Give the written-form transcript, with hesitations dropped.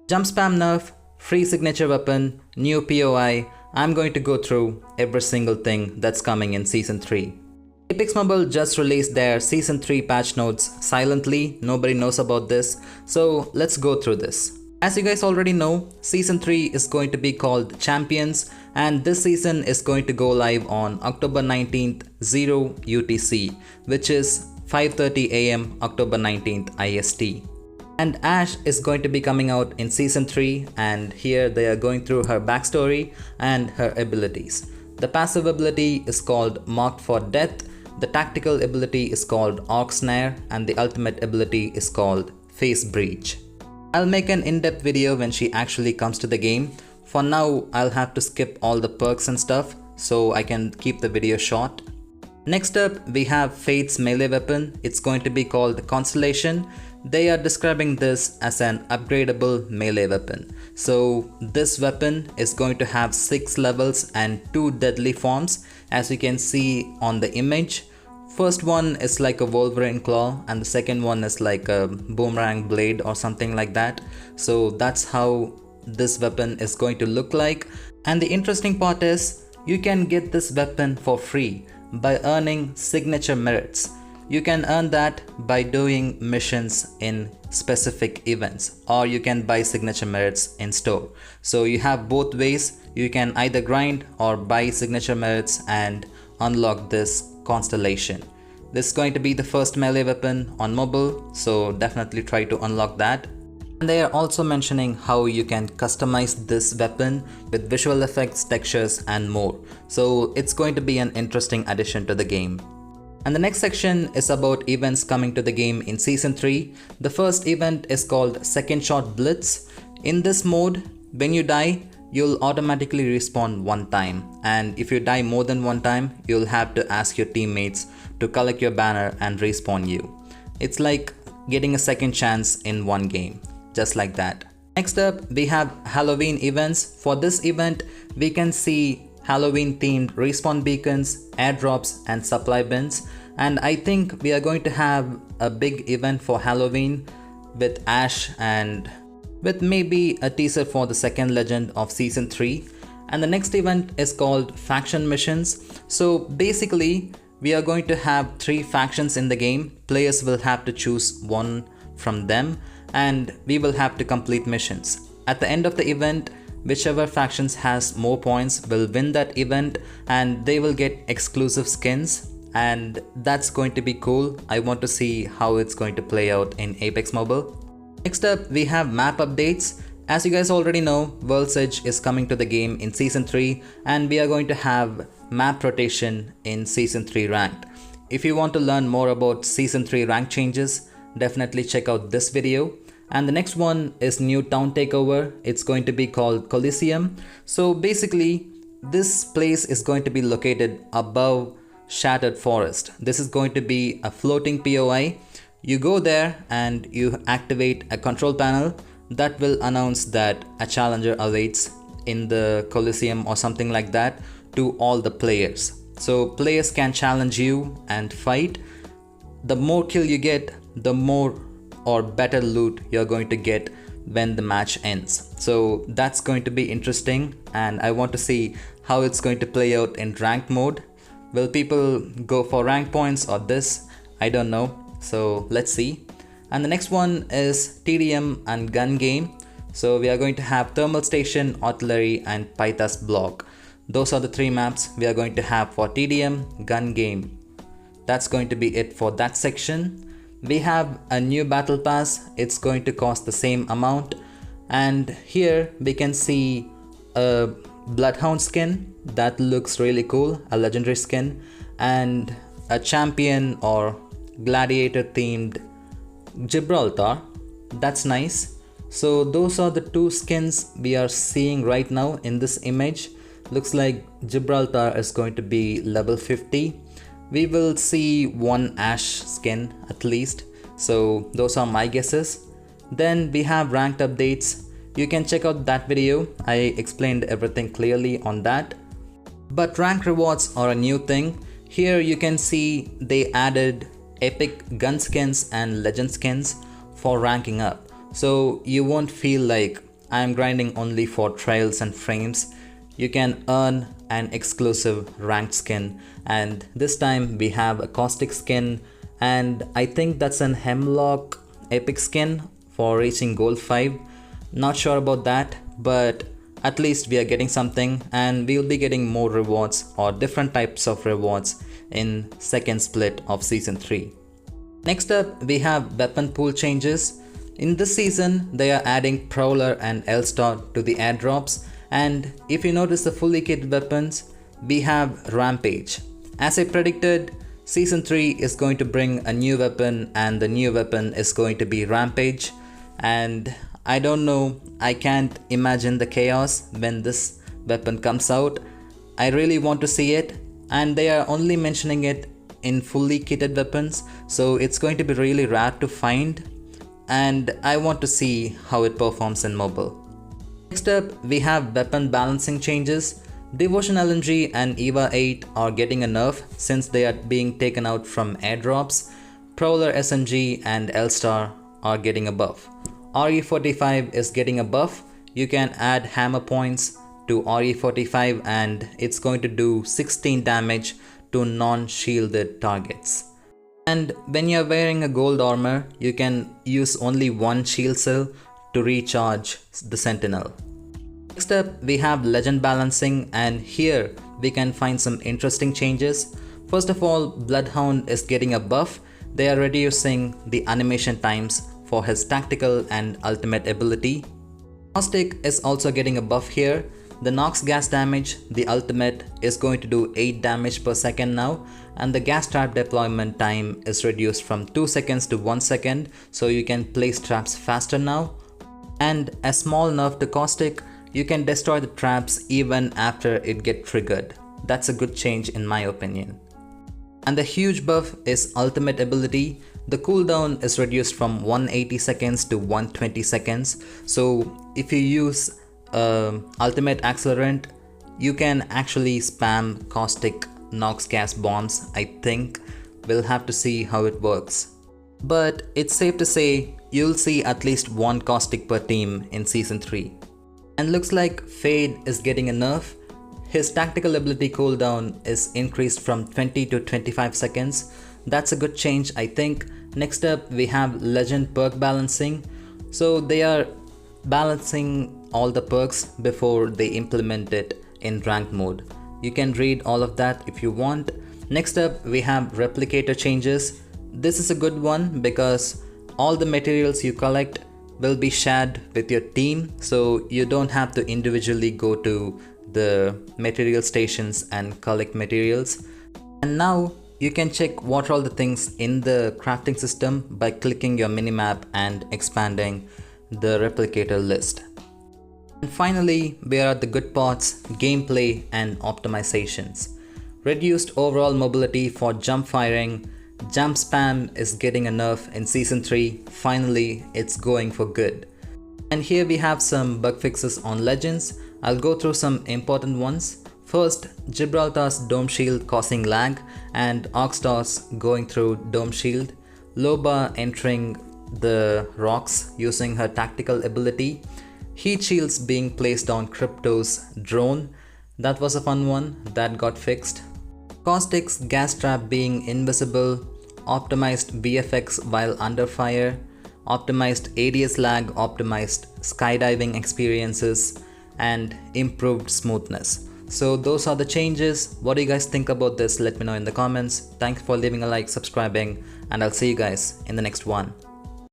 Jump spam nerf, free signature weapon, new POI. I'm going to go through every single thing that's coming in Season 3. Apex Mobile just released their Season 3 patch notes silently, nobody knows about this, so let's go through this. As you guys already know, Season 3 is going to be called Champions, and this season is going to go live on October 19th 0 UTC, which is 5:30 AM October 19th IST. And Ash is going to be coming out in Season 3, and here they are going through her backstory and her abilities. The passive ability is called Marked for Death, the tactical ability is called Orc Snare, and the ultimate ability is called Face Breach. I'll make an in-depth video when she actually comes to the game. For now, I'll have to skip all the perks and stuff so I can keep the video short. Next up, we have Fate's melee weapon. It's going to be called Constellation. They are describing this as an upgradable melee weapon. So this weapon is going to have 6 levels and 2 deadly forms, as you can see on the image. First one is like a Wolverine claw, and the second one is like a boomerang blade or something like that. So that's how this weapon is going to look like. And the interesting part is you can get this weapon for free by earning signature merits. You can earn that by doing missions in specific events, or you can buy signature merits in store. So you have both ways. You can either grind or buy signature merits and unlock this Constellation. This is going to be the first melee weapon on mobile, so definitely try to unlock that. And they are also mentioning how you can customize this weapon with visual effects, textures and more. So it's going to be an interesting addition to the game. And the next section is about events coming to the game in Season 3. The first event is called Second Shot Blitz. In this mode, when you die, you'll automatically respawn one time, and if you die more than one time, you'll have to ask your teammates to collect your banner and respawn you. It's like getting a second chance in one game, just like that. Next up, we have Halloween events. For this event, we can see Halloween themed respawn beacons, airdrops and supply bins, and I think we are going to have a big event for Halloween with Ash and with maybe a teaser for the second legend of Season 3. And the next event is called Faction Missions. So basically, we are going to have 3 factions in the game. Players will have to choose one from them, and we will have to complete missions. At the end of the event, whichever factions has more points will win that event, and they will get exclusive skins, and that's going to be cool. I want to see how it's going to play out in Apex Mobile. Next up, we have map updates. As you guys already know, World's Edge is coming to the game in Season 3, and we are going to have map rotation in Season 3 ranked. If you want to learn more about Season 3 rank changes, definitely check out this video. And the next one is new town takeover. It's going to be called Coliseum. So basically, this place is going to be located above Shattered Forest. This is going to be a floating POI. You go there and you activate a control panel that will announce that a challenger awaits in the Coliseum or something like that to all the players. So players can challenge you and fight. The more kill you get, the more or better loot you're going to get when the match ends. So that's going to be interesting, and I want to see how it's going to play out in ranked mode. Will people go for rank points or this? I don't know. So let's see. And the next one is TDM and gun game. So we are going to have Thermal Station, Artillery and Pythas Block. Those are the 3 maps we are going to have for TDM, gun game. That's going to be it for that section. We have a new battle pass. It's going to cost the same amount, and here we can see a Bloodhound skin that looks really cool, a legendary skin, and a champion or gladiator themed Gibraltar. That's nice. So those are the 2 skins we are seeing right now in this image. Looks like Gibraltar is going to be level 50. We will see 1 Ash skin at least. So those are my guesses. Then we have ranked updates. You can check out that video. I explained everything clearly on that. But rank rewards are a new thing. Here you can see they added epic gun skins and legend skins for ranking up. So you won't feel like I am grinding only for trails and frames, you can earn an exclusive ranked skin, and this time we have a Caustic skin, and I think that's an Hemlock epic skin for reaching gold 5. Not sure about that, but at least we are getting something, and we will be getting more rewards or different types of rewards in second split of season 3. Next up, we have weapon pool changes. In this season, they are adding Prowler and L-Star to the airdrops, and if you notice the fully kitted weapons, we have Rampage. As I predicted, season 3 is going to bring a new weapon, and the new weapon is going to be Rampage, and I don't know, I can't imagine the chaos when this weapon comes out. I really want to see it, and they are only mentioning it in fully kitted weapons, so it's going to be really rare to find, and I want to see how it performs in mobile. Next up, we have weapon balancing changes. Devotion LMG and EVA 8 are getting a nerf since they are being taken out from airdrops. Prowler SMG and L-Star are getting a buff. RE45 is getting a buff. You can add hammer points to RE45 and it's going to do 16 damage to non-shielded targets. And when you're wearing a gold armor, you can use only one shield cell to recharge the sentinel. Next up, we have legend balancing, and here we can find some interesting changes. First of all, Bloodhound is getting a buff. They are reducing the animation times for his tactical and ultimate ability. Caustic is also getting a buff here. The Nox gas damage, the ultimate, is going to do 8 damage per second now, and the gas trap deployment time is reduced from 2 seconds to 1 second, so you can place traps faster now. And a small nerf to Caustic, you can destroy the traps even after it gets triggered. That's a good change in my opinion. And the huge buff is ultimate ability. The cooldown is reduced from 180 seconds to 120 seconds. So if you use ultimate accelerant, you can actually spam Caustic Nox gas bombs. I think we'll have to see how it works. But it's safe to say you'll see at least one Caustic per team in season 3. And looks like Fade is getting a nerf. His tactical ability cooldown is increased from 20 to 25 seconds. That's a good change, I think. Next up, we have legend perk balancing. So they are balancing all the perks before they implement it in ranked mode. You can read all of that if you want. Next up, we have replicator changes. This is a good one because all the materials you collect will be shared with your team, so you don't have to individually go to the material stations and collect materials. And now you can check what are all the things in the crafting system by clicking your minimap and expanding the replicator list. And finally, we are at the good parts, gameplay and optimizations. Reduced overall mobility for jump firing. Jump spam is getting a nerf in season 3. Finally, it's going for good. And here we have some bug fixes on legends. I'll go through some important ones. First, Gibraltar's dome shield causing lag and Oxstars going through dome shield. Loba entering the rocks using her tactical ability. Heat shields being placed on Crypto's drone. That was a fun one that got fixed. Caustic's gas trap being invisible, optimized BFX while under fire, optimized ADS lag, optimized skydiving experiences, and improved smoothness. So those are the changes. What do you guys think about this? Let me know in the comments. Thanks for leaving a like, subscribing, and I'll see you guys in the next one.